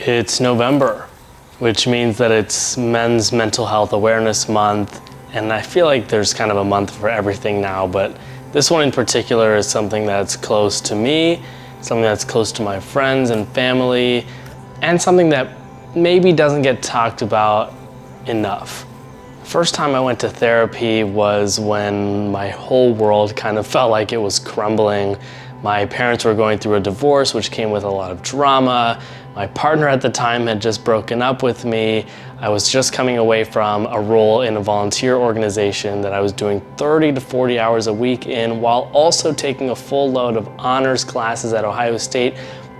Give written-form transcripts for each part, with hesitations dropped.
It's November, which means that it's Men's Mental Health Awareness Month, and I feel like there's kind of a month for everything now, but this one in particular is something that's close to me, something that's close to my friends and family, and something that maybe doesn't get talked about enough. First time I went to therapy was when my whole world kind of felt like it was crumbling. My parents were going through a divorce, which came with a lot of drama. My partner at the time had just broken up with me. I was just coming away from a role in a volunteer organization that I was doing 30 to 40 hours a week in, while also taking a full load of honors classes at Ohio State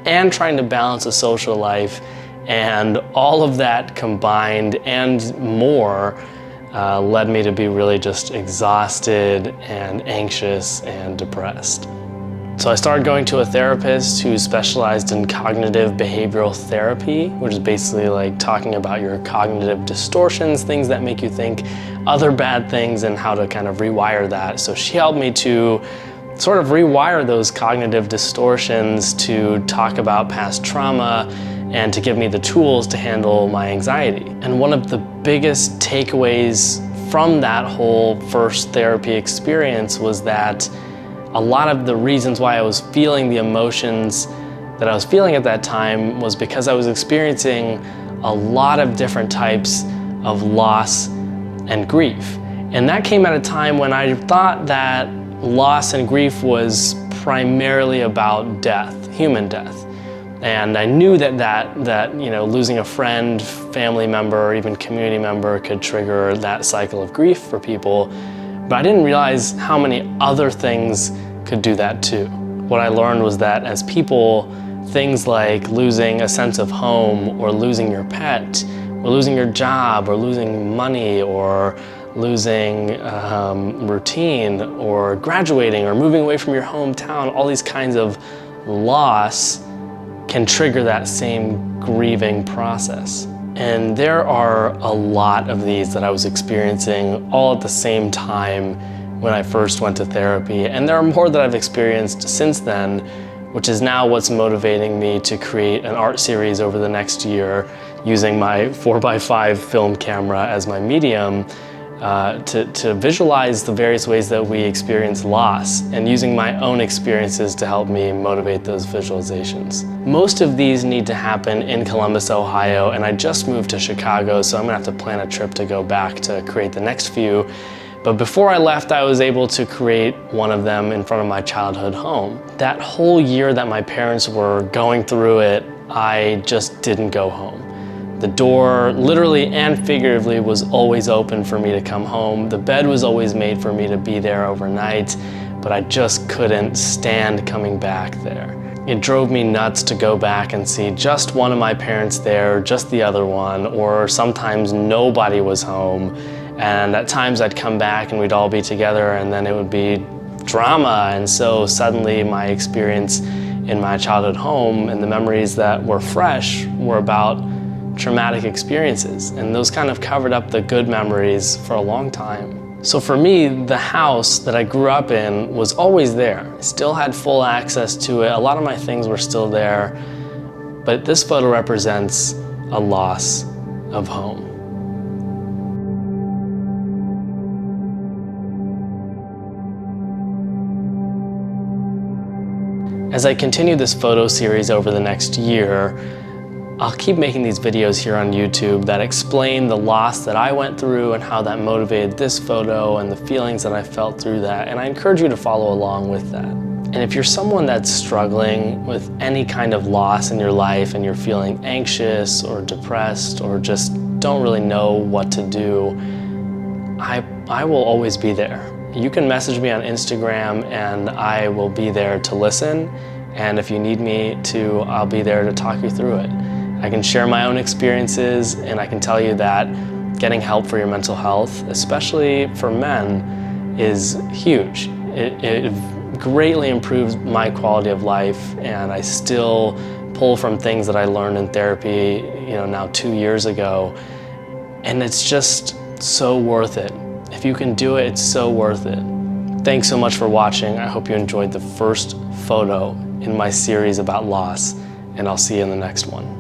and trying to balance a social life. And all of that combined and more led me to be really just exhausted and anxious and depressed. So I started going to a therapist who specialized in cognitive behavioral therapy, which is basically like talking about your cognitive distortions, things that make you think other bad things and how to kind of rewire that. So she helped me to sort of rewire those cognitive distortions, to talk about past trauma, and to give me the tools to handle my anxiety. And one of the biggest takeaways from that whole first therapy experience was that a lot of the reasons why I was feeling the emotions that I was feeling at that time was because I was experiencing a lot of different types of loss and grief. And that came at a time when I thought that loss and grief was primarily about death, human death. And I knew that losing a friend, family member, or even community member could trigger that cycle of grief for people. But I didn't realize how many other things could do that too. What I learned was that as people, things like losing a sense of home, or losing your pet, or losing your job, or losing money, or losing routine, or graduating, or moving away from your hometown, all these kinds of loss can trigger that same grieving process. And there are a lot of these that I was experiencing all at the same time when I first went to therapy. And there are more that I've experienced since then, which is now what's motivating me to create an art series over the next year using my 4x5 film camera as my medium to visualize the various ways that we experience loss, and using my own experiences to help me motivate those visualizations. Most of these need to happen in Columbus, Ohio, and I just moved to Chicago, so I'm gonna have to plan a trip to go back to create the next few. But before I left, I was able to create one of them in front of my childhood home. That whole year that my parents were going through it, I just didn't go home. The door, literally and figuratively, was always open for me to come home. The bed was always made for me to be there overnight, but I just couldn't stand coming back there. It drove me nuts to go back and see just one of my parents there, just the other one, or sometimes nobody was home. And at times I'd come back and we'd all be together, and then it would be drama. And so suddenly my experience in my childhood home and the memories that were fresh were about traumatic experiences, and those kind of covered up the good memories for a long time. So for me, the house that I grew up in was always there. I still had full access to it. A lot of my things were still there, but this photo represents a loss of home. As I continue this photo series over the next year, I'll keep making these videos here on YouTube that explain the loss that I went through and how that motivated this photo and the feelings that I felt through that, and I encourage you to follow along with that. And if you're someone that's struggling with any kind of loss in your life and you're feeling anxious or depressed or just don't really know what to do, I will always be there. You can message me on Instagram and I will be there to listen, and if you need me to, I'll be there to talk you through it. I can share my own experiences, and I can tell you that getting help for your mental health, especially for men, is huge. It greatly improves my quality of life, and I still pull from things that I learned in therapy, now 2 years ago, and it's just so worth it. If you can do it, it's so worth it. Thanks so much for watching. I hope you enjoyed the first photo in my series about loss, and I'll see you in the next one.